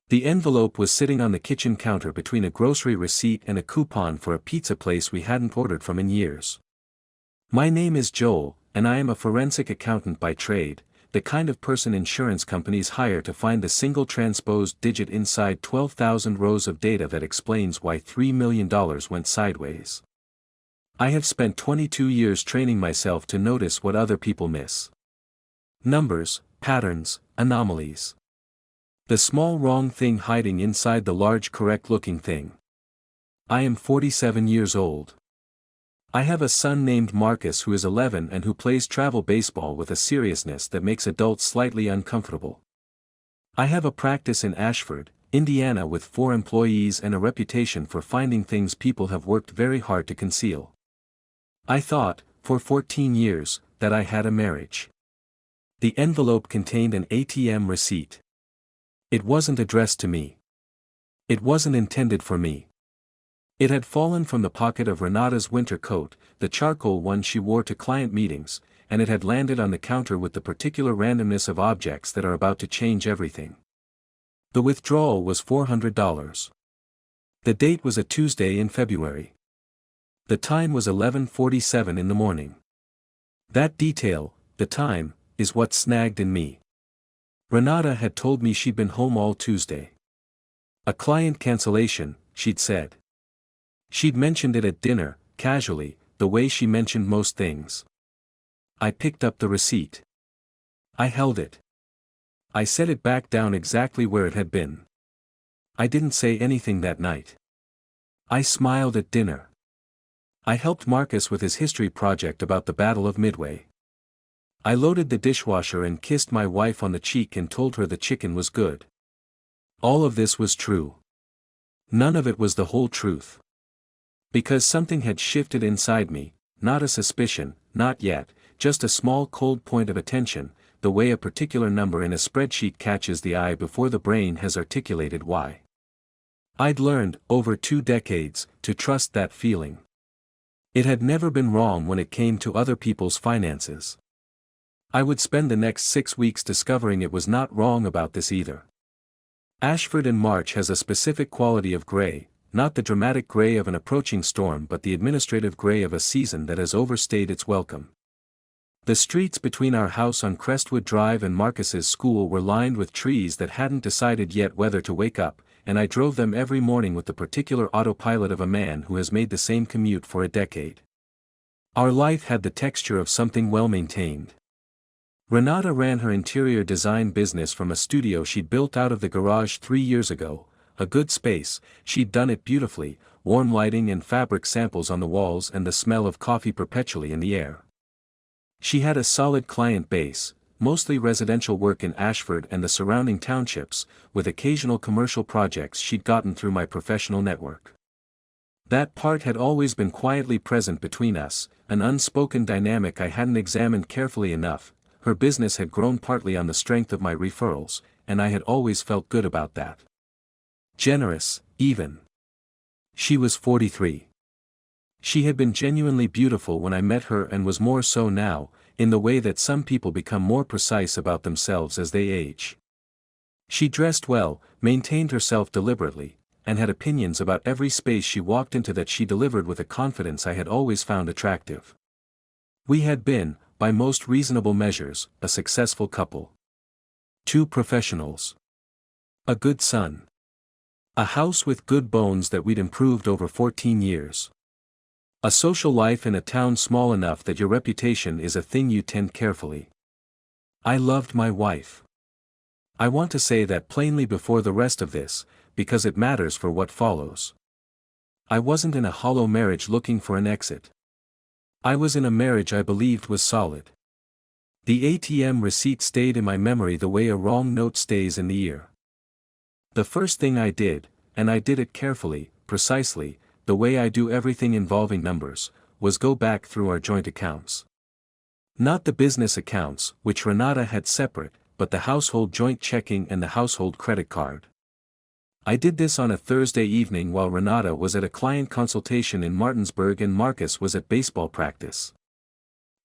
The envelope was sitting on the kitchen counter between a grocery receipt and a coupon for a pizza place we hadn't ordered from in years. My name is Joel, and I am a forensic accountant by trade, the kind of person insurance companies hire to find the single transposed digit inside 12,000 rows of data that explains why $3 million went sideways. I have spent 22 years training myself to notice what other people miss. Numbers, patterns, anomalies. The small wrong thing hiding inside the large correct-looking thing. I am 47 years old. I have a son named Marcus who is 11 and who plays travel baseball with a seriousness that makes adults slightly uncomfortable. I have a practice in Ashford, Indiana with 4 employees and a reputation for finding things people have worked very hard to conceal. I thought, for 14 years, that I had a marriage. The envelope contained an ATM receipt. It wasn't addressed to me. It wasn't intended for me. It had fallen from the pocket of Renata's winter coat, the charcoal one she wore to client meetings, and it had landed on the counter with the particular randomness of objects that are about to change everything. The withdrawal was $400. The date was a Tuesday in February. The time was 11:47 in the morning. That detail, the time, is what snagged in me. Renata had told me she'd been home all Tuesday. A client cancellation, she'd said. She'd mentioned it at dinner, casually, the way she mentioned most things. I picked up the receipt. I held it. I set it back down exactly where it had been. I didn't say anything that night. I smiled at dinner. I helped Marcus with his history project about the Battle of Midway. I loaded the dishwasher and kissed my wife on the cheek and told her the chicken was good. All of this was true. None of it was the whole truth. Because something had shifted inside me, not a suspicion, not yet, just a small cold point of attention, the way a particular number in a spreadsheet catches the eye before the brain has articulated why. I'd learned, over 2 decades, to trust that feeling. It had never been wrong when it came to other people's finances. I would spend the next 6 weeks discovering it was not wrong about this either. Ashford in March has a specific quality of gray, not the dramatic gray of an approaching storm but the administrative gray of a season that has overstayed its welcome. The streets between our house on Crestwood Drive and Marcus's school were lined with trees that hadn't decided yet whether to wake up, and I drove them every morning with the particular autopilot of a man who has made the same commute for a decade. Our life had the texture of something well maintained. Renata ran her interior design business from a studio she'd built out of the garage 3 years ago, a good space. She'd done it beautifully, warm lighting and fabric samples on the walls and the smell of coffee perpetually in the air. She had a solid client base, mostly residential work in Ashford and the surrounding townships, with occasional commercial projects she'd gotten through my professional network. That part had always been quietly present between us, an unspoken dynamic I hadn't examined carefully enough. Her business had grown partly on the strength of my referrals, and I had always felt good about that. Generous, even. She was 43. She had been genuinely beautiful when I met her and was more so now, in the way that some people become more precise about themselves as they age. She dressed well, maintained herself deliberately, and had opinions about every space she walked into that she delivered with a confidence I had always found attractive. We had been, by most reasonable measures, a successful couple. 2 professionals. A good son. A house with good bones that we'd improved over 14 years. A social life in a town small enough that your reputation is a thing you tend carefully. I loved my wife. I want to say that plainly before the rest of this, because it matters for what follows. I wasn't in a hollow marriage looking for an exit. I was in a marriage I believed was solid. The ATM receipt stayed in my memory the way a wrong note stays in the ear. The first thing I did, and I did it carefully, precisely, the way I do everything involving numbers, was go back through our joint accounts. Not the business accounts, which Renata had separate, but the household joint checking and the household credit card. I did this on a Thursday evening while Renata was at a client consultation in Martinsburg and Marcus was at baseball practice.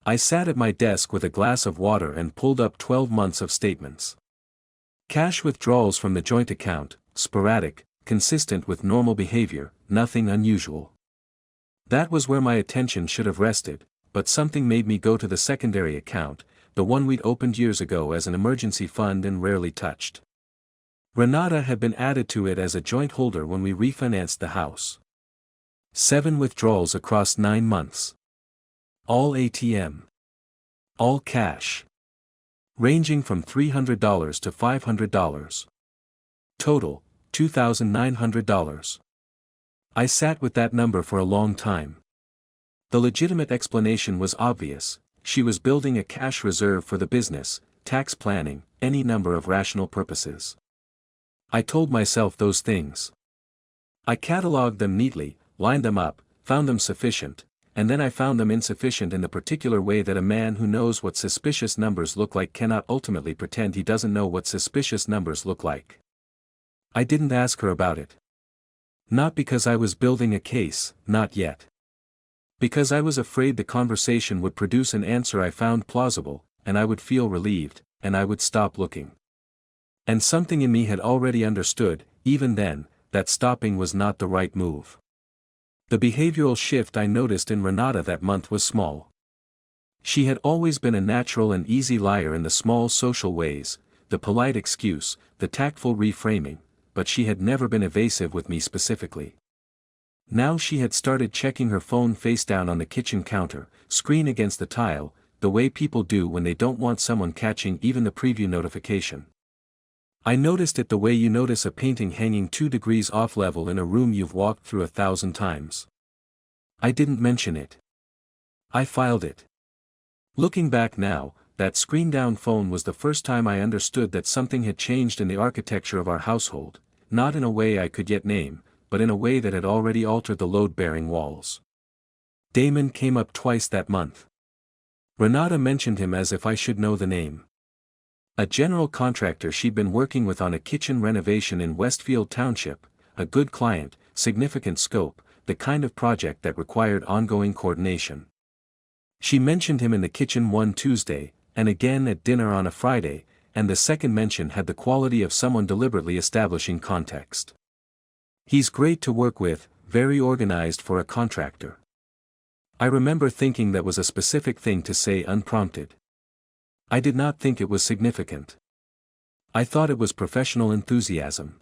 I sat at my desk with a glass of water and pulled up 12 months of statements. Cash withdrawals from the joint account, sporadic, consistent with normal behavior, nothing unusual. That was where my attention should have rested, but something made me go to the secondary account, the one we'd opened years ago as an emergency fund and rarely touched. Renata had been added to it as a joint holder when we refinanced the house. 7 withdrawals across 9 months. All ATM. All cash. Ranging from $300 to $500. Total, $2,900. I sat with that number for a long time. The legitimate explanation was obvious: she was building a cash reserve for the business, tax planning, any number of rational purposes. I told myself those things. I catalogued them neatly, lined them up, found them sufficient, and then I found them insufficient in the particular way that a man who knows what suspicious numbers look like cannot ultimately pretend he doesn't know what suspicious numbers look like. I didn't ask her about it. Not because I was building a case, not yet. Because I was afraid the conversation would produce an answer I found plausible, and I would feel relieved, and I would stop looking. And something in me had already understood, even then, that stopping was not the right move. The behavioral shift I noticed in Renata that month was small. She had always been a natural and easy liar in the small social ways, the polite excuse, the tactful reframing, but she had never been evasive with me specifically. Now she had started checking her phone face down on the kitchen counter, screen against the tile, the way people do when they don't want someone catching even the preview notification. I noticed it the way you notice a painting hanging 2 degrees off level in a room you've walked through 1,000 times. I didn't mention it. I filed it. Looking back now, that screen-down phone was the first time I understood that something had changed in the architecture of our household, not in a way I could yet name, but in a way that had already altered the load-bearing walls. Damon came up twice that month. Renata mentioned him as if I should know the name. A general contractor she'd been working with on a kitchen renovation in Westfield Township, a good client, significant scope, the kind of project that required ongoing coordination. She mentioned him in the kitchen one Tuesday, and again at dinner on a Friday, and the second mention had the quality of someone deliberately establishing context. He's great to work with, very organized for a contractor. I remember thinking that was a specific thing to say unprompted. I did not think it was significant. I thought it was professional enthusiasm.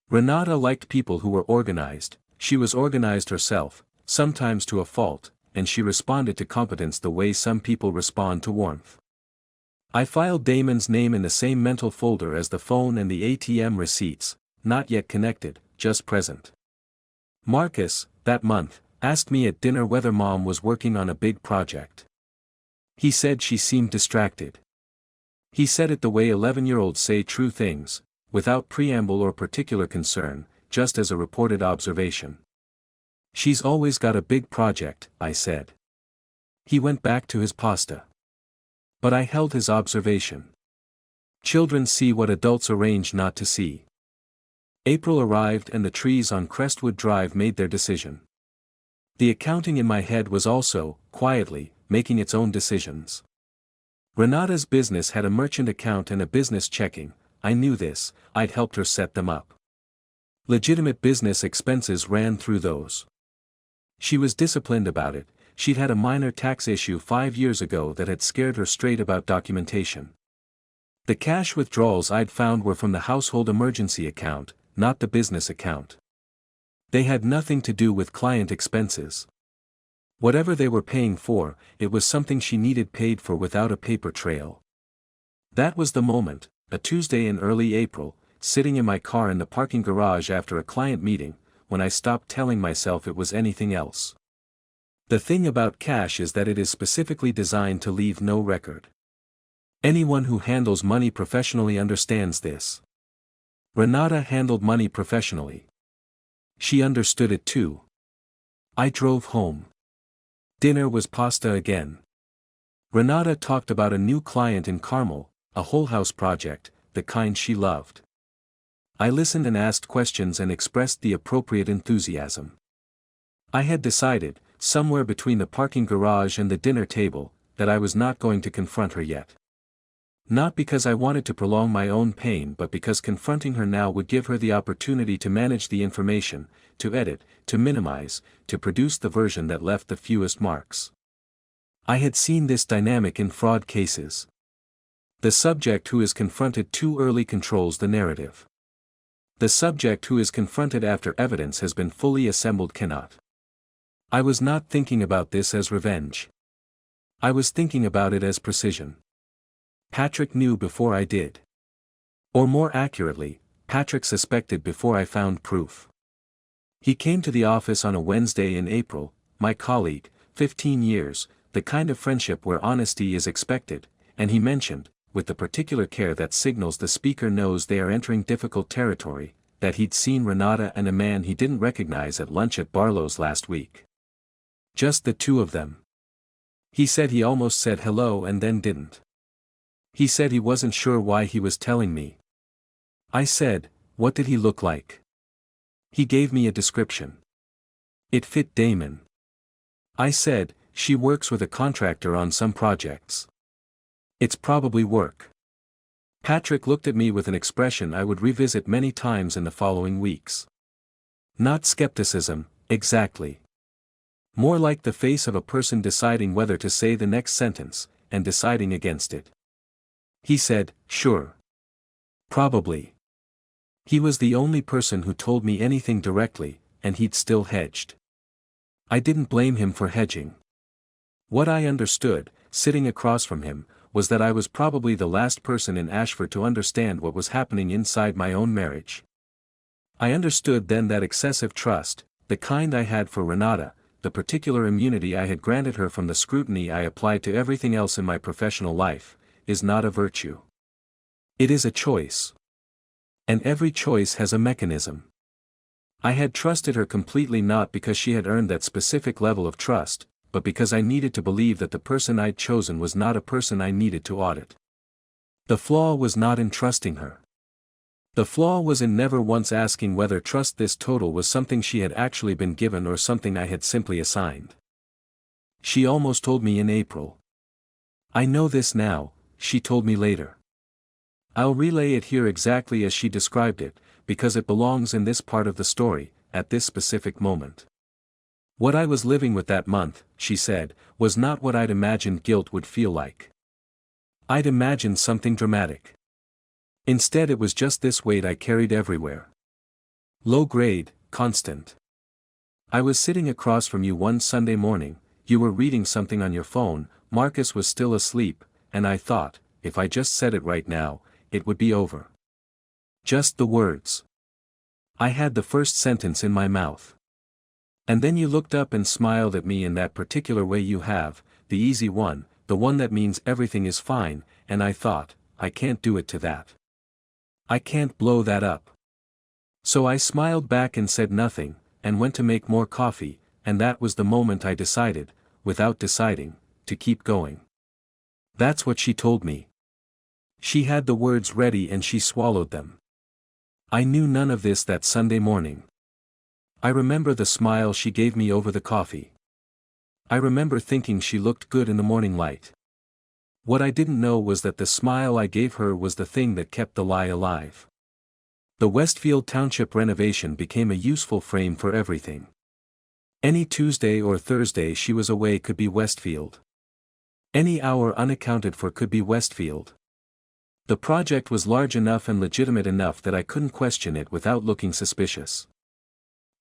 Renata liked people who were organized, she was organized herself, sometimes to a fault, and she responded to competence the way some people respond to warmth. I filed Damon's name in the same mental folder as the phone and the ATM receipts, not yet connected, just present. Marcus, that month, asked me at dinner whether Mom was working on a big project. He said she seemed distracted. He said it the way 11-year-olds say true things, without preamble or particular concern, just as a reported observation. She's always got a big project, I said. He went back to his pasta. But I held his observation. Children see what adults arrange not to see. April arrived and the trees on Crestwood Drive made their decision. The accounting in my head was also, quietly, making its own decisions. Renata's business had a merchant account and a business checking. I knew this, I'd helped her set them up. Legitimate business expenses ran through those. She was disciplined about it. She'd had a minor tax issue 5 years ago that had scared her straight about documentation. The cash withdrawals I'd found were from the household emergency account, not the business account. They had nothing to do with client expenses. Whatever they were paying for, it was something she needed paid for without a paper trail. That was the moment, a Tuesday in early April, sitting in my car in the parking garage after a client meeting, when I stopped telling myself it was anything else. The thing about cash is that it is specifically designed to leave no record. Anyone who handles money professionally understands this. Renata handled money professionally. She understood it too. I drove home. Dinner was pasta again. Renata talked about a new client in Carmel, a whole house project, the kind she loved. I listened and asked questions and expressed the appropriate enthusiasm. I had decided, somewhere between the parking garage and the dinner table, that I was not going to confront her yet. Not because I wanted to prolong my own pain but because confronting her now would give her the opportunity to manage the information, to edit, to minimize, to produce the version that left the fewest marks. I had seen this dynamic in fraud cases. The subject who is confronted too early controls the narrative. The subject who is confronted after evidence has been fully assembled cannot. I was not thinking about this as revenge. I was thinking about it as precision. Patrick knew before I did. Or more accurately, Patrick suspected before I found proof. He came to the office on a Wednesday in April, my colleague, 15 years, the kind of friendship where honesty is expected, and he mentioned, with the particular care that signals the speaker knows they are entering difficult territory, that he'd seen Renata and a man he didn't recognize at lunch at Barlow's last week. Just the two of them. He said he almost said hello and then didn't. He said he wasn't sure why he was telling me. I said, what did he look like? He gave me a description. It fit Damon. I said, she works with a contractor on some projects. It's probably work. Patrick looked at me with an expression I would revisit many times in the following weeks. Not skepticism, exactly. More like the face of a person deciding whether to say the next sentence, and deciding against it. He said, sure. Probably. He was the only person who told me anything directly, and he'd still hedged. I didn't blame him for hedging. What I understood, sitting across from him, was that I was probably the last person in Ashford to understand what was happening inside my own marriage. I understood then that excessive trust, the kind I had for Renata, the particular immunity I had granted her from the scrutiny I applied to everything else in my professional life, is not a virtue. It is a choice. And every choice has a mechanism. I had trusted her completely not because she had earned that specific level of trust, but because I needed to believe that the person I'd chosen was not a person I needed to audit. The flaw was not in trusting her. The flaw was in never once asking whether trust this total was something she had actually been given or something I had simply assigned. She almost told me in April. I know this now, she told me later. I'll relay it here exactly as she described it, because it belongs in this part of the story, at this specific moment. What I was living with that month, she said, was not what I'd imagined guilt would feel like. I'd imagined something dramatic. Instead it was just this weight I carried everywhere. Low grade, constant. I was sitting across from you one Sunday morning, you were reading something on your phone, Marcus was still asleep, and I thought, if I just said it right now, it would be over. Just the words. I had the first sentence in my mouth. And then you looked up and smiled at me in that particular way you have, the easy one, the one that means everything is fine, and I thought, I can't do it to that. I can't blow that up. So I smiled back and said nothing, and went to make more coffee, and that was the moment I decided, without deciding, to keep going. That's what she told me. She had the words ready and she swallowed them. I knew none of this that Sunday morning. I remember the smile she gave me over the coffee. I remember thinking she looked good in the morning light. What I didn't know was that the smile I gave her was the thing that kept the lie alive. The Westfield Township renovation became a useful frame for everything. Any Tuesday or Thursday she was away could be Westfield. Any hour unaccounted for could be Westfield. The project was large enough and legitimate enough that I couldn't question it without looking suspicious.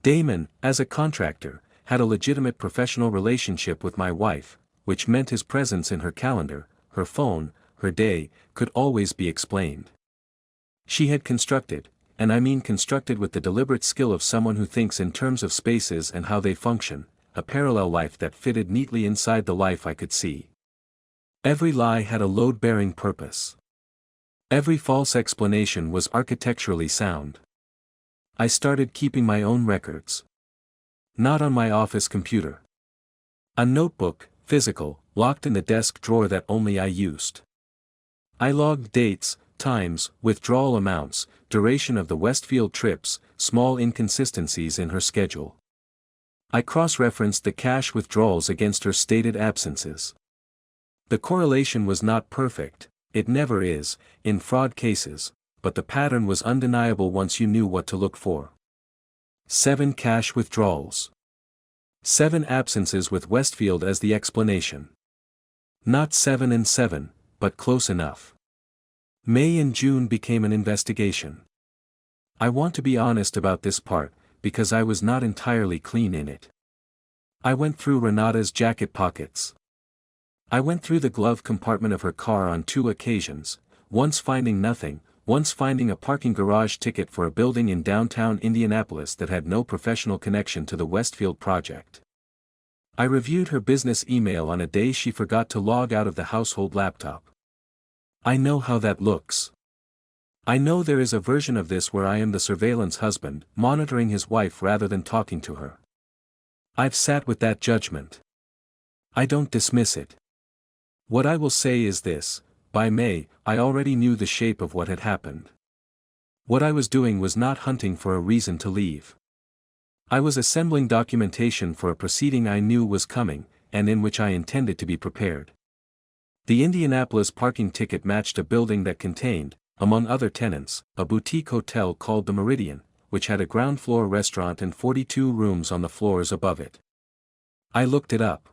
Damon, as a contractor, had a legitimate professional relationship with my wife, which meant his presence in her calendar, her phone, her day, could always be explained. She had constructed, and I mean constructed with the deliberate skill of someone who thinks in terms of spaces and how they function, a parallel life that fitted neatly inside the life I could see. Every lie had a load-bearing purpose. Every false explanation was architecturally sound. I started keeping my own records. Not on my office computer. A notebook, physical, locked in the desk drawer that only I used. I logged dates, times, withdrawal amounts, duration of the Westfield trips, small inconsistencies in her schedule. I cross-referenced the cash withdrawals against her stated absences. The correlation was not perfect, It never is, in fraud cases, but the pattern was undeniable once you knew what to look for. 7 cash withdrawals. 7 absences with Westfield as the explanation. Not 7 and 7, but close enough. May and June became an investigation. I want to be honest about this part, because I was not entirely clean in it. I went through Renata's jacket pockets. I went through the glove compartment of her car on 2 occasions, once finding nothing, once finding a parking garage ticket for a building in downtown Indianapolis that had no professional connection to the Westfield project. I reviewed her business email on a day she forgot to log out of the household laptop. I know how that looks. I know there is a version of this where I am the surveillance husband, monitoring his wife rather than talking to her. I've sat with that judgment. I don't dismiss it. What I will say is this: by May, I already knew the shape of what had happened. What I was doing was not hunting for a reason to leave. I was assembling documentation for a proceeding I knew was coming, and in which I intended to be prepared. The Indianapolis parking ticket matched a building that contained, among other tenants, a boutique hotel called the Meridian, which had a ground-floor restaurant and 42 rooms on the floors above it. I looked it up.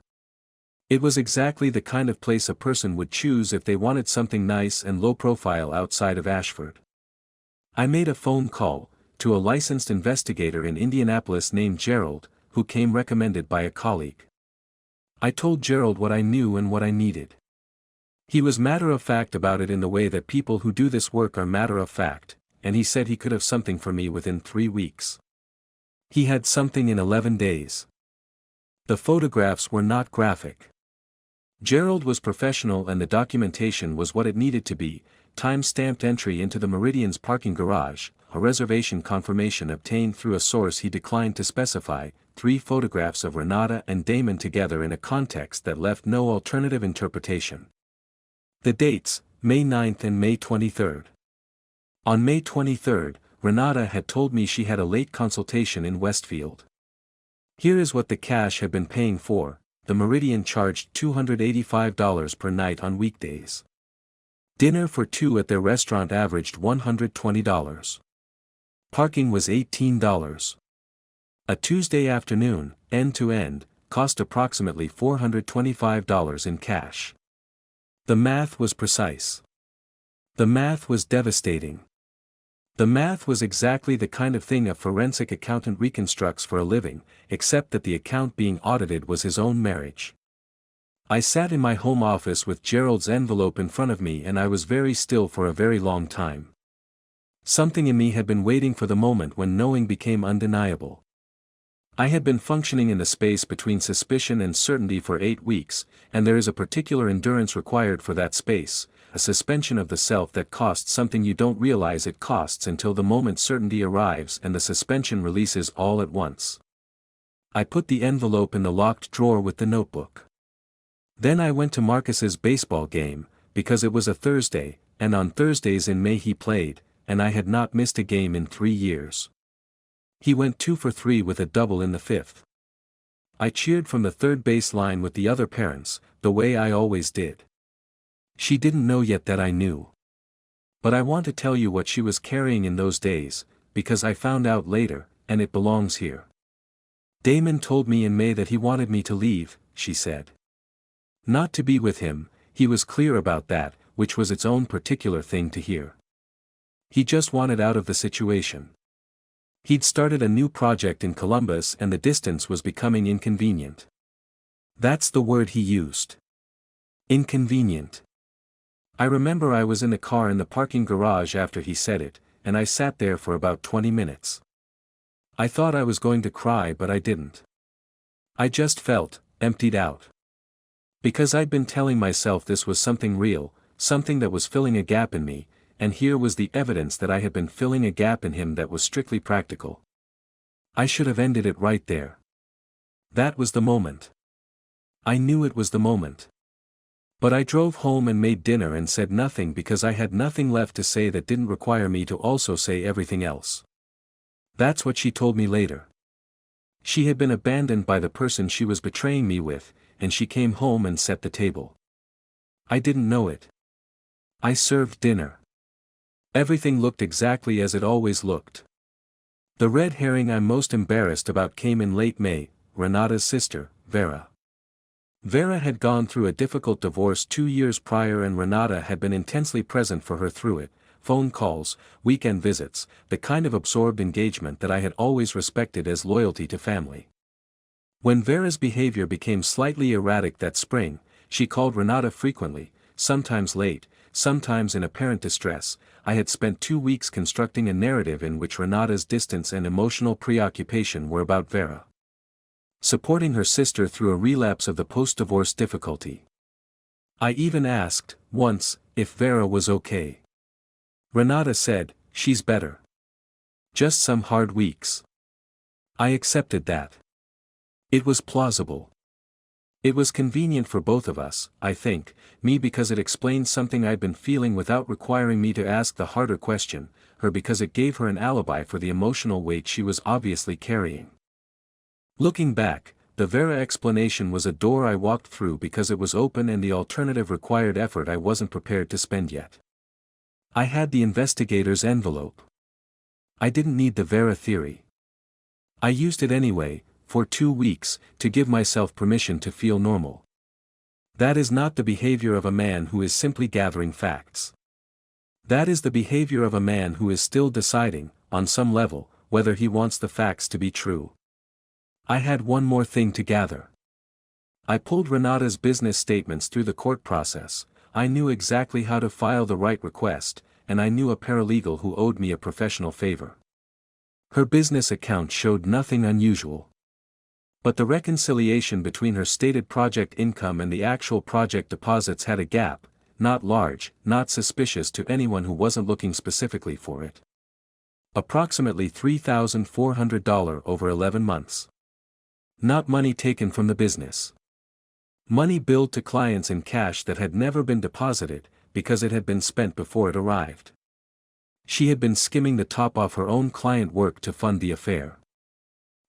It was exactly the kind of place a person would choose if they wanted something nice and low-profile outside of Ashford. I made a phone call to a licensed investigator in Indianapolis named Gerald, who came recommended by a colleague. I told Gerald what I knew and what I needed. He was matter-of-fact about it in the way that people who do this work are matter-of-fact, and he said he could have something for me within 3 weeks. He had something in 11 days. The photographs were not graphic. Gerald was professional and the documentation was what it needed to be: time-stamped entry into the Meridian's parking garage, a reservation confirmation obtained through a source he declined to specify, 3 photographs of Renata and Damon together in a context that left no alternative interpretation. The dates, May 9th and May 23rd. On May 23rd, Renata had told me she had a late consultation in Westfield. Here is what the cash had been paying for: the Meridian charged $285 per night on weekdays. Dinner for 2 at their restaurant averaged $120. Parking was $18. A Tuesday afternoon, end to end, cost approximately $425 in cash. The math was precise. The math was devastating. The math was exactly the kind of thing a forensic accountant reconstructs for a living, except that the account being audited was his own marriage. I sat in my home office with Gerald's envelope in front of me and I was very still for a very long time. Something in me had been waiting for the moment when knowing became undeniable. I had been functioning in the space between suspicion and certainty for 8 weeks, and there is a particular endurance required for that space, a suspension of the self that costs something you don't realize it costs until the moment certainty arrives and the suspension releases all at once. I put the envelope in the locked drawer with the notebook. Then I went to Marcus's baseball game, because it was a Thursday, and on Thursdays in May he played, and I had not missed a game in 3 years. He went 2 for 3 with a double in the 5th. I cheered from the third base line with the other parents, the way I always did. She didn't know yet that I knew. But I want to tell you what she was carrying in those days, because I found out later, and it belongs here. Damon told me in May that he wanted me to leave, she said. Not to be with him, he was clear about that, which was its own particular thing to hear. He just wanted out of the situation. He'd started a new project in Columbus and the distance was becoming inconvenient. That's the word he used. Inconvenient. I remember I was in the car in the parking garage after he said it, and I sat there for about 20 minutes. I thought I was going to cry but I didn't. I just felt emptied out. Because I'd been telling myself this was something real, something that was filling a gap in me, and here was the evidence that I had been filling a gap in him that was strictly practical. I should have ended it right there. That was the moment. I knew it was the moment. But I drove home and made dinner and said nothing because I had nothing left to say that didn't require me to also say everything else. That's what she told me later. She had been abandoned by the person she was betraying me with, and she came home and set the table. I didn't know it. I served dinner. Everything looked exactly as it always looked. The red herring I'm most embarrassed about came in late May, Renata's sister, Vera. Vera had gone through a difficult divorce 2 years prior and Renata had been intensely present for her through it, phone calls, weekend visits, the kind of absorbed engagement that I had always respected as loyalty to family. When Vera's behavior became slightly erratic that spring, she called Renata frequently, sometimes late, sometimes in apparent distress. I had spent 2 weeks constructing a narrative in which Renata's distance and emotional preoccupation were about Vera. Supporting her sister through a relapse of the post-divorce difficulty. I even asked, once, if Vera was okay. Renata said, "She's better. Just some hard weeks." I accepted that. It was plausible. It was convenient for both of us, I think, me because it explained something I'd been feeling without requiring me to ask the harder question, her because it gave her an alibi for the emotional weight she was obviously carrying. Looking back, the Vera explanation was a door I walked through because it was open and the alternative required effort I wasn't prepared to spend yet. I had the investigator's envelope. I didn't need the Vera theory. I used it anyway, for 2 weeks, to give myself permission to feel normal. That is not the behavior of a man who is simply gathering facts. That is the behavior of a man who is still deciding, on some level, whether he wants the facts to be true. I had one more thing to gather. I pulled Renata's business statements through the court process. I knew exactly how to file the right request, and I knew a paralegal who owed me a professional favor. Her business account showed nothing unusual. But the reconciliation between her stated project income and the actual project deposits had a gap, not large, not suspicious to anyone who wasn't looking specifically for it. Approximately $3,400 over 11 months. Not money taken from the business. Money billed to clients in cash that had never been deposited, because it had been spent before it arrived. She had been skimming the top off her own client work to fund the affair.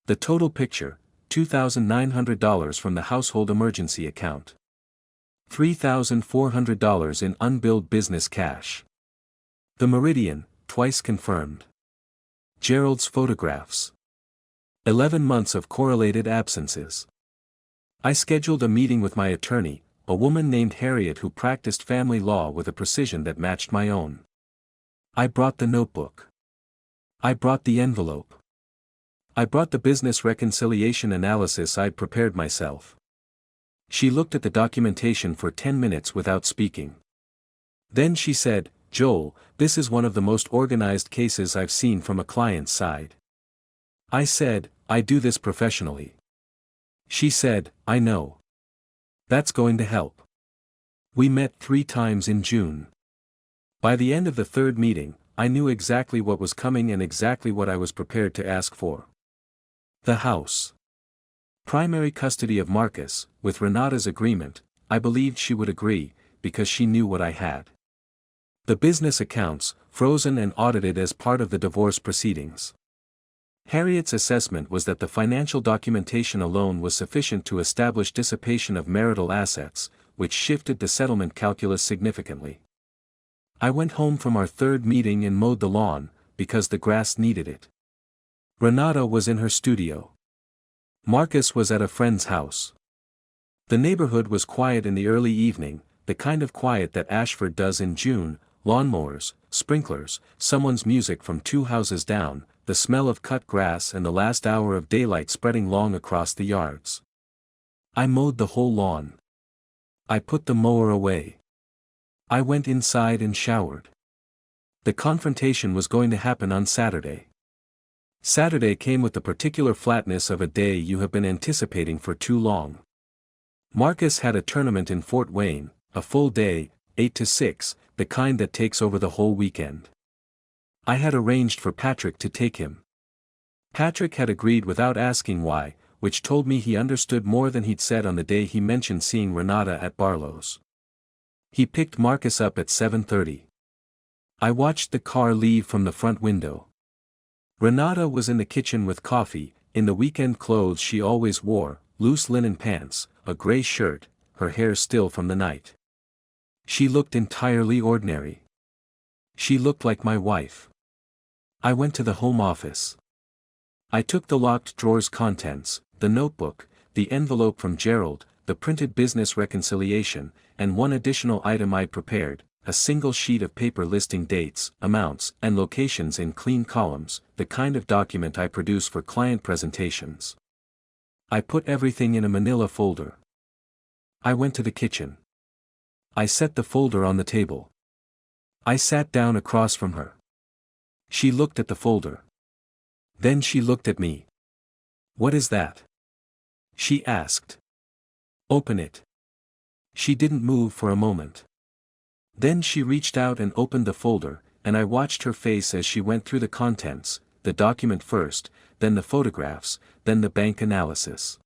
The total picture, $2,900 from the household emergency account. $3,400 in unbilled business cash. The meridian, twice confirmed. Gerald's photographs. 11 months of correlated absences. I scheduled a meeting with my attorney, a woman named Harriet who practiced family law with a precision that matched my own. I brought the notebook. I brought the envelope. I brought the business reconciliation analysis I'd prepared myself. She looked at the documentation for 10 minutes without speaking. Then she said, "Joel, this is one of the most organized cases I've seen from a client's side." I said, "I do this professionally." She said, "I know. That's going to help." We met 3 times in June. By the end of the 3rd meeting, I knew exactly what was coming and exactly what I was prepared to ask for. The house. Primary custody of Marcus, with Renata's agreement. I believed she would agree, because she knew what I had. The business accounts, frozen and audited as part of the divorce proceedings. Harriet's assessment was that the financial documentation alone was sufficient to establish dissipation of marital assets, which shifted the settlement calculus significantly. I went home from our 3rd meeting and mowed the lawn, because the grass needed it. Renata was in her studio. Marcus was at a friend's house. The neighborhood was quiet in the early evening, the kind of quiet that Ashford does in June, lawnmowers, sprinklers, someone's music from 2 houses down, the smell of cut grass and the last hour of daylight spreading long across the yards. I mowed the whole lawn. I put the mower away. I went inside and showered. The confrontation was going to happen on Saturday. Saturday came with the particular flatness of a day you have been anticipating for too long. Marcus had a tournament in Fort Wayne, a full day, 8 to 6, the kind that takes over the whole weekend. I had arranged for Patrick to take him. Patrick had agreed without asking why, which told me he understood more than he'd said on the day he mentioned seeing Renata at Barlow's. He picked Marcus up at 7:30. I watched the car leave from the front window. Renata was in the kitchen with coffee, in the weekend clothes she always wore, loose linen pants, a gray shirt, her hair still from the night. She looked entirely ordinary. She looked like my wife. I went to the home office. I took the locked drawer's contents, the notebook, the envelope from Gerald, the printed business reconciliation, and one additional item I'd prepared, a single sheet of paper listing dates, amounts, and locations in clean columns, the kind of document I produce for client presentations. I put everything in a manila folder. I went to the kitchen. I set the folder on the table. I sat down across from her. She looked at the folder. Then she looked at me. "What is that?" she asked. "Open it." She didn't move for a moment. Then she reached out and opened the folder, and I watched her face as she went through the contents, the document first, then the photographs, then the bank analysis.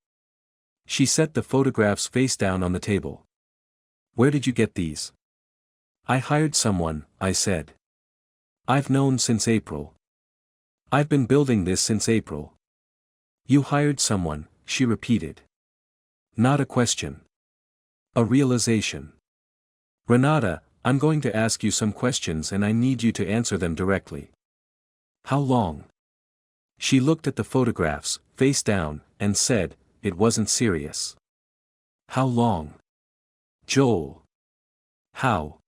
She set the photographs face down on the table. "Where did you get these?" "I hired someone," I said. "I've known since April. I've been building this since April." "You hired someone," she repeated. Not a question. A realization. "Renata, I'm going to ask you some questions and I need you to answer them directly." "How long?" She looked at the photographs, face down, and said, "It wasn't serious." "How long?" "Joel. How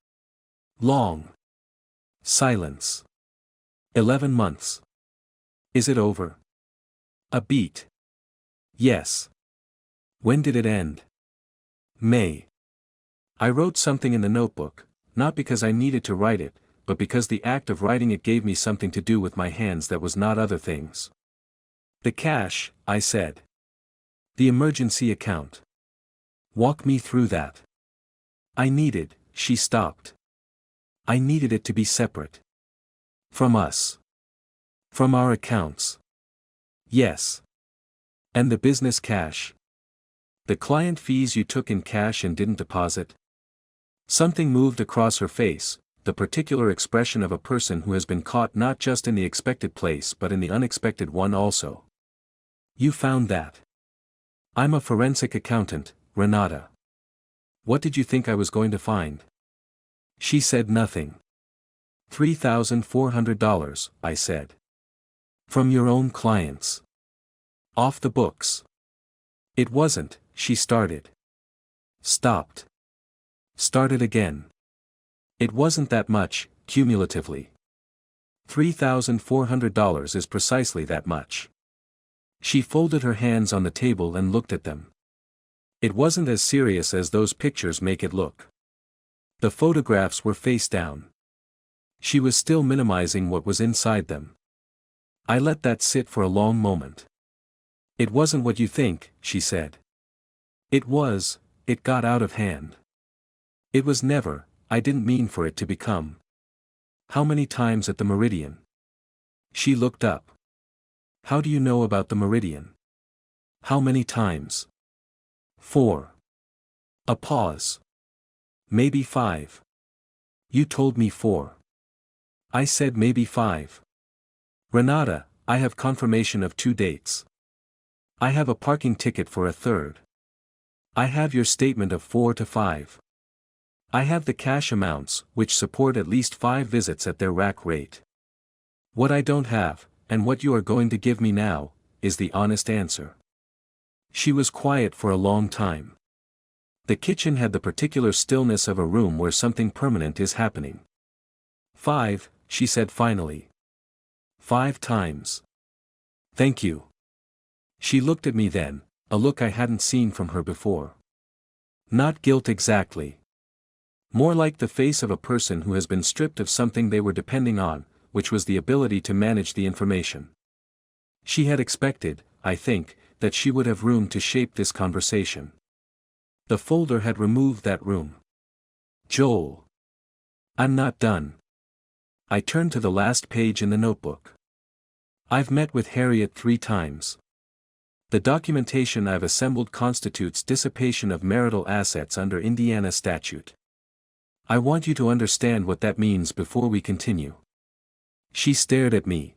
long?" Silence. 11 months. "Is it over?" A beat. "Yes." "When did it end?" "May." I wrote something in the notebook, not because I needed to write it, but because the act of writing it gave me something to do with my hands that was not other things. "The cash," I said. "The emergency account. Walk me through that." She stopped. "I needed it to be separate. From us. From our accounts." "Yes." "And the business cash? The client fees you took in cash and didn't deposit?" Something moved across her face, the particular expression of a person who has been caught not just in the expected place but in the unexpected one also. "You found that?" "I'm a forensic accountant, Renata. What did you think I was going to find?" She said nothing. $3,400, I said. "From your own clients. Off the books." "It wasn't," she started. Stopped. Started again. "It wasn't that much, cumulatively. $3,400 is precisely that much." She folded her hands on the table and looked at them. "It wasn't as serious as those pictures make it look." The photographs were face down. She was still minimizing what was inside them. I let that sit for a long moment. "It wasn't what you think," she said. "It was, it got out of hand. It was never, I didn't mean for it to become." "How many times at the Meridian?" She looked up. "How do you know about the Meridian?" "How many times?" "4. A pause. "Maybe 5. "You told me 4. "I said maybe 5. "Renata, I have confirmation of 2 dates. I have a parking ticket for a 3rd. I have your statement of 4 to 5. I have the cash amounts, which support at least 5 visits at their rack rate. What I don't have, and what you are going to give me now, is the honest answer." She was quiet for a long time. The kitchen had the particular stillness of a room where something permanent is happening. 5, she said finally. 5 times. "Thank you." She looked at me then, a look I hadn't seen from her before. Not guilt exactly. More like the face of a person who has been stripped of something they were depending on, which was the ability to manage the information. She had expected, I think, that she would have room to shape this conversation. The folder had removed that room. "Joel. I'm not done." I turned to the last page in the notebook. "I've met with Harriet 3 times. The documentation I've assembled constitutes dissipation of marital assets under Indiana statute. I want you to understand what that means before we continue." She stared at me.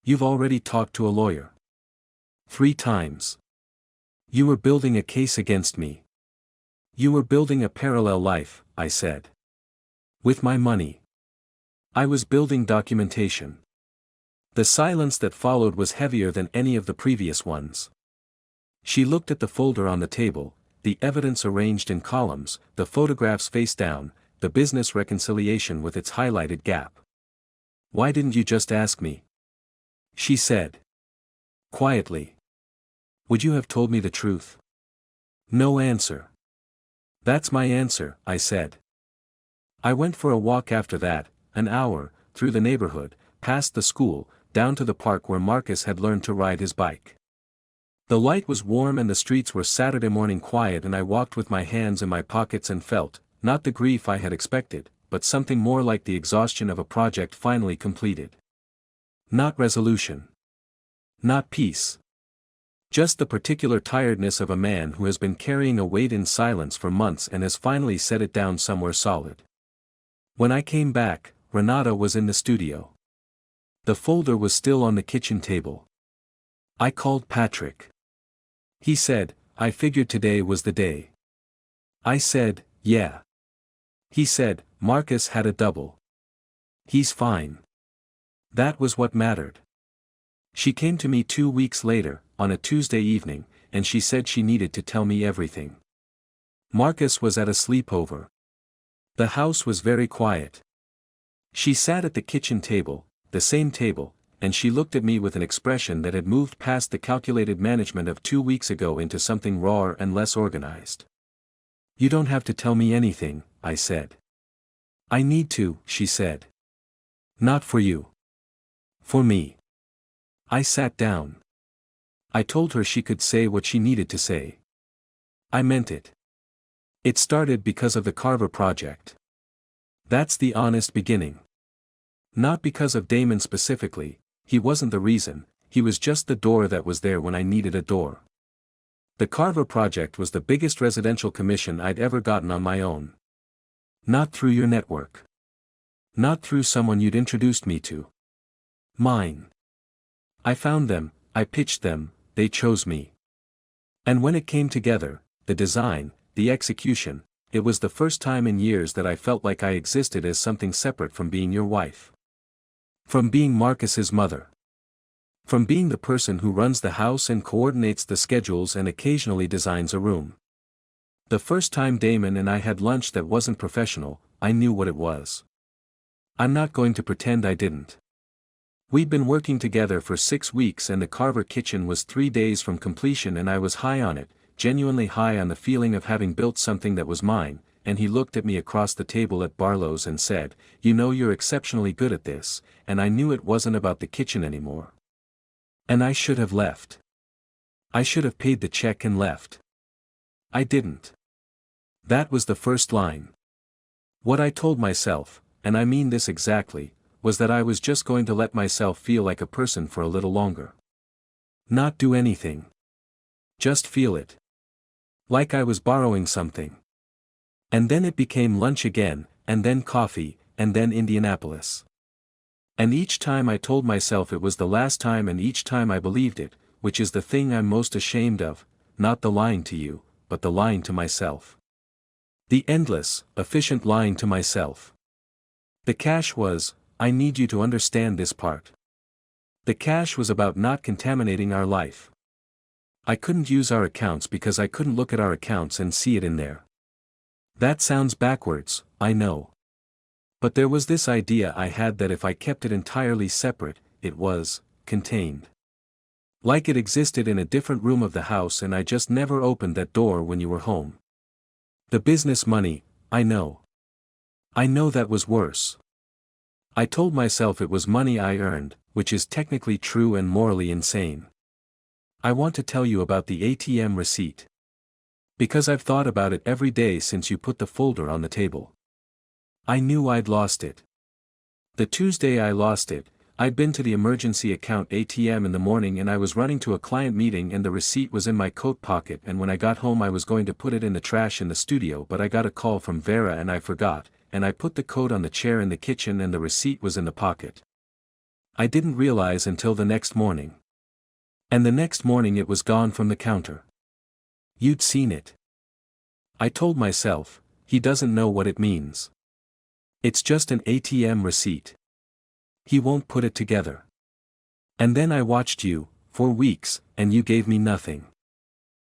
"You've already talked to a lawyer." 3 times. "You were building a case against me." You were building a parallel life, I said. With my money. I was building documentation. The silence that followed was heavier than any of the previous ones. She looked at the folder on the table, the evidence arranged in columns, the photographs face down, the business reconciliation with its highlighted gap. Why didn't you just ask me? She said. Quietly. Would you have told me the truth? No answer. That's my answer, I said. I went for a walk after that, an hour, through the neighborhood, past the school, down to the park where Marcus had learned to ride his bike. The light was warm and the streets were Saturday morning quiet, and I walked with my hands in my pockets and felt, not the grief I had expected, but something more like the exhaustion of a project finally completed. Not resolution. Not peace. Just the particular tiredness of a man who has been carrying a weight in silence for months and has finally set it down somewhere solid. When I came back, Renata was in the studio. The folder was still on the kitchen table. I called Patrick. He said, I figured today was the day. I said, yeah. He said, Marcus had a double. He's fine. That was what mattered. She came to me 2 weeks later, on a Tuesday evening, and she said she needed to tell me everything. Marcus was at a sleepover. The house was very quiet. She sat at the kitchen table, the same table, and she looked at me with an expression that had moved past the calculated management of 2 weeks ago into something rawer and less organized. You don't have to tell me anything, I said. I need to, she said. Not for you. For me. I sat down. I told her she could say what she needed to say. I meant it. It started because of the Carver project. That's the honest beginning. Not because of Damon specifically, he wasn't the reason, he was just the door that was there when I needed a door. The Carver project was the biggest residential commission I'd ever gotten on my own. Not through your network. Not through someone you'd introduced me to. Mine. I found them, I pitched them, they chose me. And when it came together, the design, the execution, it was the first time in years that I felt like I existed as something separate from being your wife. From being Marcus's mother. From being the person who runs the house and coordinates the schedules and occasionally designs a room. The first time Damon and I had lunch that wasn't professional, I knew what it was. I'm not going to pretend I didn't. We'd been working together for 6 weeks and the Carver kitchen was 3 days from completion, and I was high on it, genuinely high on the feeling of having built something that was mine, and he looked at me across the table at Barlow's and said, you know, you're exceptionally good at this, and I knew it wasn't about the kitchen anymore. And I should have left. I should have paid the check and left. I didn't. That was the first line. What I told myself, and I mean this exactly, was that I was just going to let myself feel like a person for a little longer. Not do anything. Just feel it. Like I was borrowing something. And then it became lunch again, and then coffee, and then Indianapolis. And each time I told myself it was the last time, and each time I believed it, which is the thing I'm most ashamed of, not the lying to you, but the lying to myself. The endless, efficient lying to myself. The cash was, I need you to understand this part. The cash was about not contaminating our life. I couldn't use our accounts because I couldn't look at our accounts and see it in there. That sounds backwards, I know. But there was this idea I had that if I kept it entirely separate, it was contained. Like it existed in a different room of the house, and I just never opened that door when you were home. The business money, I know. I know that was worse. I told myself it was money I earned, which is technically true and morally insane. I want to tell you about the ATM receipt. Because I've thought about it every day since you put the folder on the table. I knew I'd lost it. The Tuesday I lost it, I'd been to the emergency account ATM in the morning and I was running to a client meeting and the receipt was in my coat pocket, and when I got home I was going to put it in the trash in the studio, but I got a call from Vera and I forgot, and I put the coat on the chair in the kitchen and the receipt was in the pocket. I didn't realize until the next morning. And the next morning it was gone from the counter. You'd seen it. I told myself, he doesn't know what it means. It's just an ATM receipt. He won't put it together. And then I watched you, for weeks, and you gave me nothing.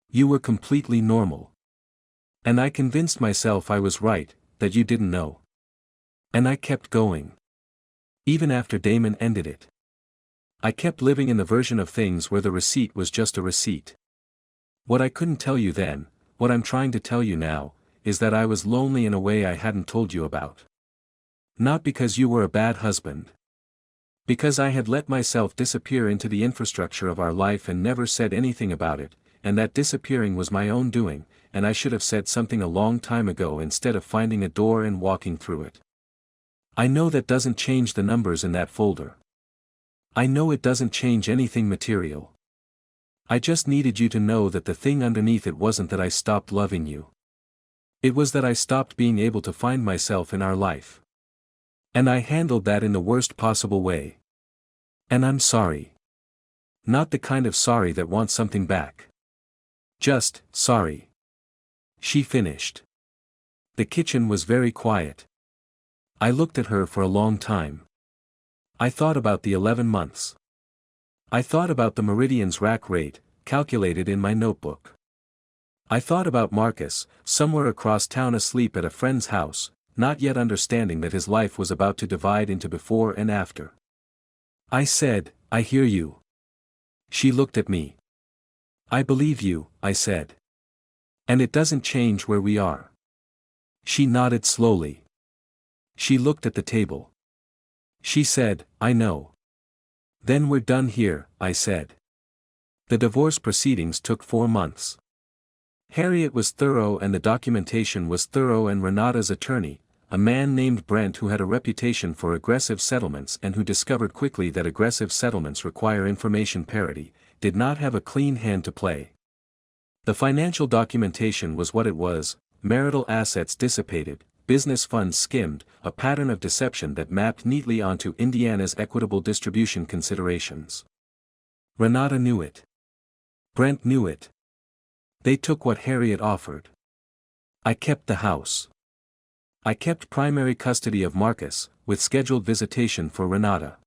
You were completely normal. And I convinced myself I was right, that you didn't know. And I kept going. Even after Damon ended it. I kept living in the version of things where the receipt was just a receipt. What I couldn't tell you then, what I'm trying to tell you now, is that I was lonely in a way I hadn't told you about. Not because you were a bad husband. Because I had let myself disappear into the infrastructure of our life and never said anything about it, and that disappearing was my own doing, and I should have said something a long time ago instead of finding a door and walking through it. I know that doesn't change the numbers in that folder. I know it doesn't change anything material. I just needed you to know that the thing underneath it wasn't that I stopped loving you. It was that I stopped being able to find myself in our life. And I handled that in the worst possible way. And I'm sorry. Not the kind of sorry that wants something back. Just, sorry. She finished. The kitchen was very quiet. I looked at her for a long time. I thought about the 11 months. I thought about the Meridian's rack rate, calculated in my notebook. I thought about Marcus, somewhere across town asleep at a friend's house, not yet understanding that his life was about to divide into before and after. I said, I hear you. She looked at me. I believe you, I said. And it doesn't change where we are. She nodded slowly. She looked at the table. She said, I know. Then we're done here, I said. The divorce proceedings took 4 months. Harriet was thorough and the documentation was thorough, and Renata's attorney, a man named Brent who had a reputation for aggressive settlements and who discovered quickly that aggressive settlements require information parity, did not have a clean hand to play. The financial documentation was what it was: marital assets dissipated, business funds skimmed, a pattern of deception that mapped neatly onto Indiana's equitable distribution considerations. Renata knew it. Brent knew it. They took what Harriet offered. I kept the house. I kept primary custody of Marcus, with scheduled visitation for Renata.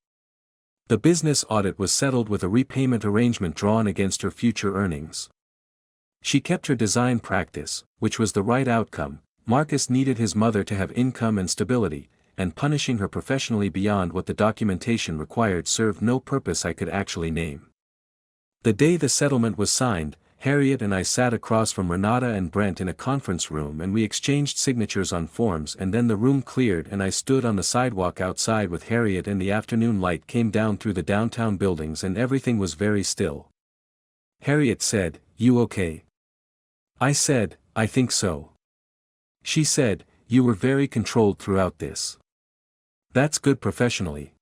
The business audit was settled with a repayment arrangement drawn against her future earnings. She kept her design practice, which was the right outcome. Marcus needed his mother to have income and stability, and punishing her professionally beyond what the documentation required served no purpose I could actually name. The day the settlement was signed, Harriet and I sat across from Renata and Brent in a conference room and we exchanged signatures on forms, and then the room cleared and I stood on the sidewalk outside with Harriet and the afternoon light came down through the downtown buildings and everything was very still. Harriet said, "You okay?" I said, "I think so." She said, "You were very controlled throughout this. That's good professionally.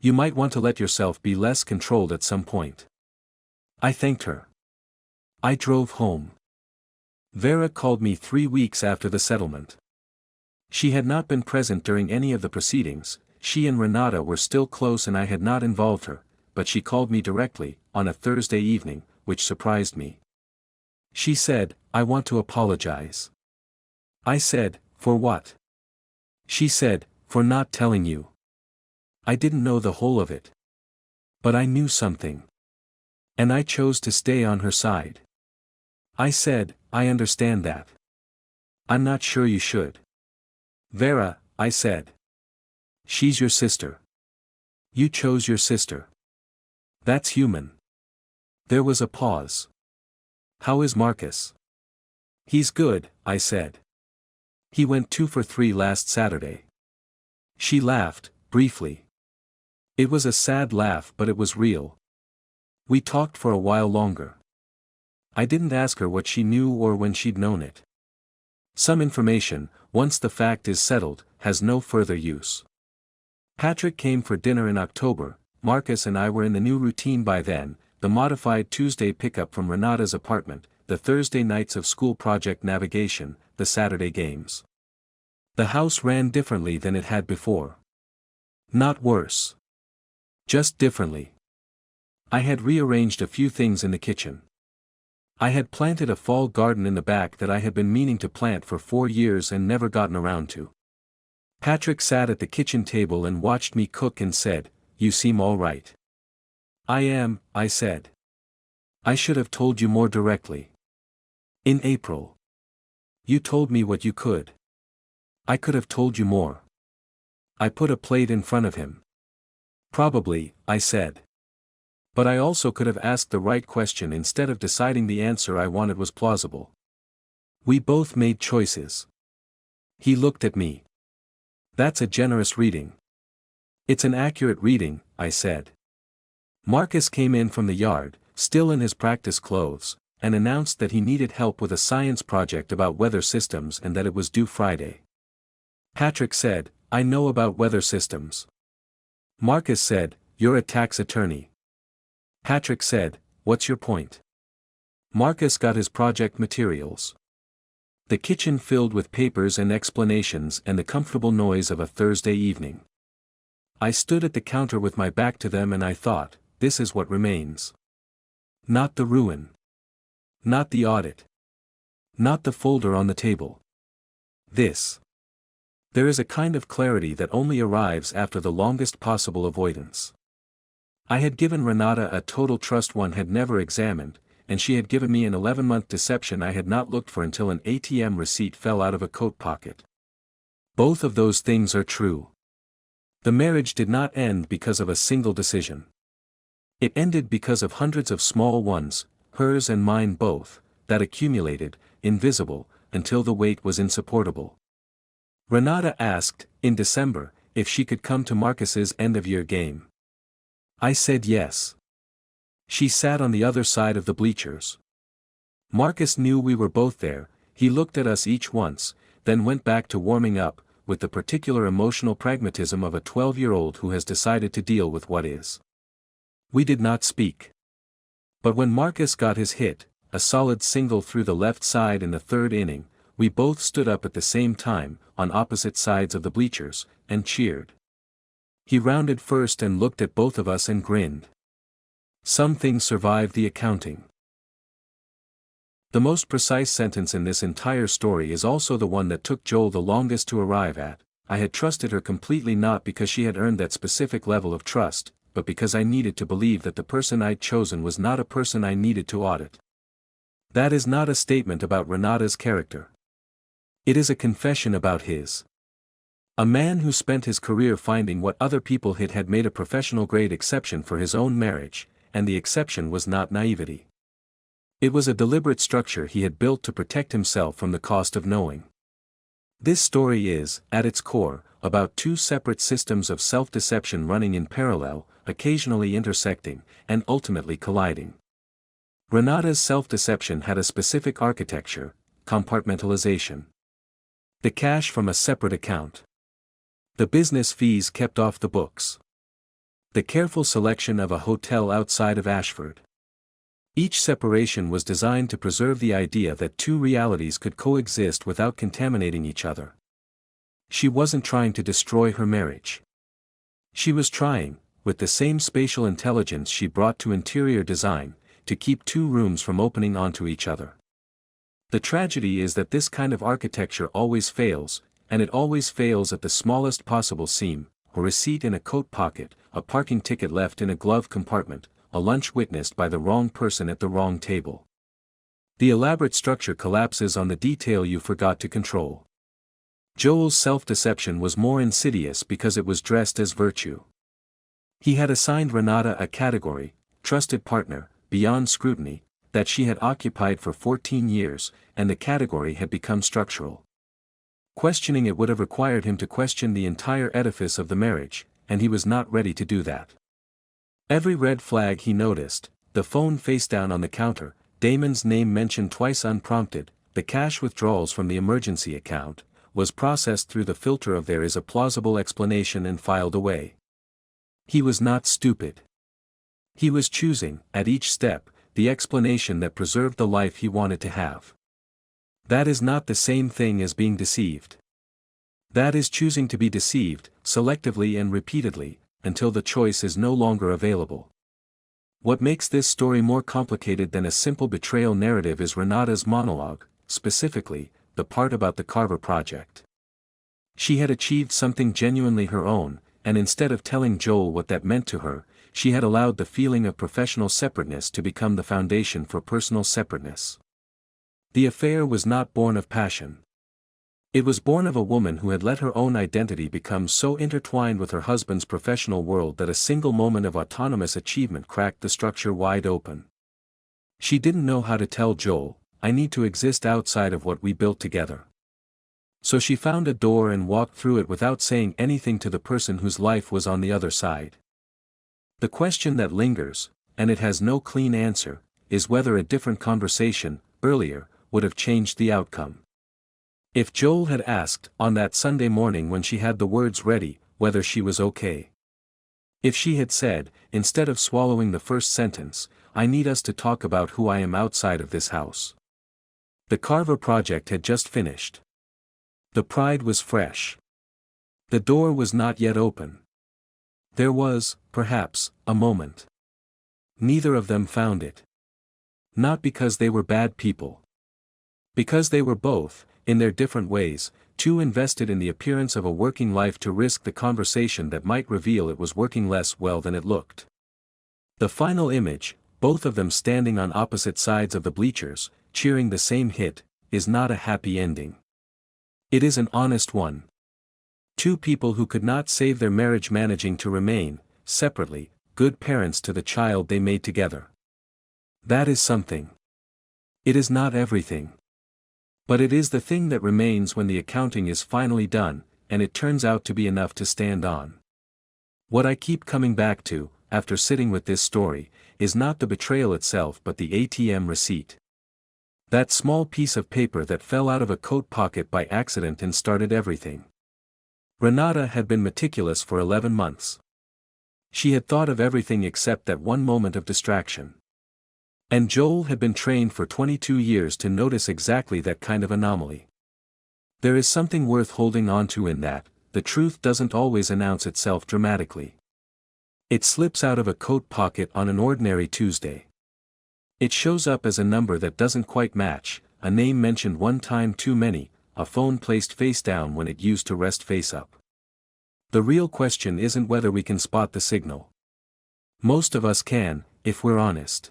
You might want to let yourself be less controlled at some point." I thanked her. I drove home. Vera called me 3 weeks after the settlement. She had not been present during any of the proceedings. She and Renata were still close and I had not involved her, but she called me directly, on a Thursday evening, which surprised me. She said, "I want to apologize." I said, "For what?" She said, "For not telling you." I didn't know the whole of it. But I knew something. And I chose to stay on her side. I said, "I understand that. I'm not sure you should." "Vera," I said. "She's your sister. You chose your sister. That's human." There was a pause. "How is Marcus?" "He's good," I said. "He went 2 for 3 last Saturday." She laughed, briefly. It was a sad laugh, but it was real. We talked for a while longer. I didn't ask her what she knew or when she'd known it. Some information, once the fact is settled, has no further use. Patrick came for dinner in October. Marcus and I were in the new routine by then: the modified Tuesday pickup from Renata's apartment, the Thursday nights of school project navigation, the Saturday games. The house ran differently than it had before. Not worse. Just differently. I had rearranged a few things in the kitchen. I had planted a fall garden in the back that I had been meaning to plant for 4 years and never gotten around to. Patrick sat at the kitchen table and watched me cook and said, "You seem all right." "I am," I said. "I should have told you more directly. In April. You told me what you could. I could have told you more." I put a plate in front of him. "Probably," I said. But I also could have asked the right question instead of deciding the answer I wanted was plausible. We both made choices. He looked at me. "That's a generous reading." "It's an accurate reading," I said. Marcus came in from the yard, still in his practice clothes, and announced that he needed help with a science project about weather systems and that it was due Friday. Patrick said, "I know about weather systems." Marcus said, "You're a tax attorney." Patrick said, "What's your point?" Marcus got his project materials. The kitchen filled with papers and explanations and the comfortable noise of a Thursday evening. I stood at the counter with my back to them and I thought, this is what remains. Not the ruin. Not the audit. Not the folder on the table. This. There is a kind of clarity that only arrives after the longest possible avoidance. I had given Renata a total trust one had never examined, and she had given me an 11-month deception I had not looked for until an ATM receipt fell out of a coat pocket. Both of those things are true. The marriage did not end because of a single decision. It ended because of hundreds of small ones, hers and mine both, that accumulated, invisible, until the weight was insupportable. Renata asked, in December, if she could come to Marcus's end-of-year game. I said yes. She sat on the other side of the bleachers. Marcus knew we were both there. He looked at us each once, then went back to warming up, with the particular emotional pragmatism of a 12-year-old who has decided to deal with what is. We did not speak. But when Marcus got his hit, a solid single through the left side in the third inning, we both stood up at the same time, on opposite sides of the bleachers, and cheered. He rounded first and looked at both of us and grinned. Some things survive the accounting. The most precise sentence in this entire story is also the one that took Joel the longest to arrive at. I had trusted her completely, not because she had earned that specific level of trust, but because I needed to believe that the person I'd chosen was not a person I needed to audit. That is not a statement about Renata's character. It is a confession about his. A man who spent his career finding what other people had made a professional-grade exception for his own marriage, and the exception was not naivety. It was a deliberate structure he had built to protect himself from the cost of knowing. This story is, at its core, about two separate systems of self-deception running in parallel, occasionally intersecting, and ultimately colliding. Renata's self-deception had a specific architecture: compartmentalization. The cash from a separate account. The business fees kept off the books. The careful selection of a hotel outside of Ashford. Each separation was designed to preserve the idea that two realities could coexist without contaminating each other. She wasn't trying to destroy her marriage. She was trying, with the same spatial intelligence she brought to interior design, to keep two rooms from opening onto each other. The tragedy is that this kind of architecture always fails, and it always fails at the smallest possible seam: a receipt in a coat pocket, a parking ticket left in a glove compartment, a lunch witnessed by the wrong person at the wrong table. The elaborate structure collapses on the detail you forgot to control. Joel's self-deception was more insidious because it was dressed as virtue. He had assigned Renata a category, trusted partner, beyond scrutiny, that she had occupied for 14 years, and the category had become structural. Questioning it would have required him to question the entire edifice of the marriage, and he was not ready to do that. Every red flag he noticed, the phone face down on the counter, Damon's name mentioned twice unprompted, the cash withdrawals from the emergency account, was processed through the filter of there is a plausible explanation and filed away. He was not stupid. He was choosing, at each step, the explanation that preserved the life he wanted to have. That is not the same thing as being deceived. That is choosing to be deceived, selectively and repeatedly, until the choice is no longer available. What makes this story more complicated than a simple betrayal narrative is Renata's monologue, specifically, the part about the Carver project. She had achieved something genuinely her own, and instead of telling Joel what that meant to her, she had allowed the feeling of professional separateness to become the foundation for personal separateness. The affair was not born of passion. It was born of a woman who had let her own identity become so intertwined with her husband's professional world that a single moment of autonomous achievement cracked the structure wide open. She didn't know how to tell Joel, "I need to exist outside of what we built together." So she found a door and walked through it without saying anything to the person whose life was on the other side. The question that lingers, and it has no clean answer, is whether a different conversation, earlier, would have changed the outcome. If Joel had asked, on that Sunday morning when she had the words ready, whether she was okay. If she had said, instead of swallowing the first sentence, "I need us to talk about who I am outside of this house." The Carver project had just finished. The pride was fresh. The door was not yet open. There was, perhaps, a moment. Neither of them found it. Not because they were bad people. Because they were both, in their different ways, too invested in the appearance of a working life to risk the conversation that might reveal it was working less well than it looked. The final image, both of them standing on opposite sides of the bleachers, cheering the same hit, is not a happy ending. It is an honest one. Two people who could not save their marriage managing to remain, separately, good parents to the child they made together. That is something. It is not everything. But it is the thing that remains when the accounting is finally done, and it turns out to be enough to stand on. What I keep coming back to, after sitting with this story, is not the betrayal itself but the ATM receipt. That small piece of paper that fell out of a coat pocket by accident and started everything. Renata had been meticulous for 11 months. She had thought of everything except that one moment of distraction. And Joel had been trained for 22 years to notice exactly that kind of anomaly. There is something worth holding on to in that, the truth doesn't always announce itself dramatically. It slips out of a coat pocket on an ordinary Tuesday. It shows up as a number that doesn't quite match, a name mentioned one time too many, a phone placed face down when it used to rest face up. The real question isn't whether we can spot the signal. Most of us can, if we're honest.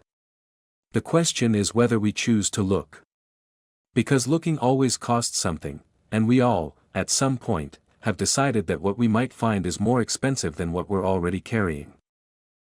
The question is whether we choose to look. Because looking always costs something, and we all, at some point, have decided that what we might find is more expensive than what we're already carrying.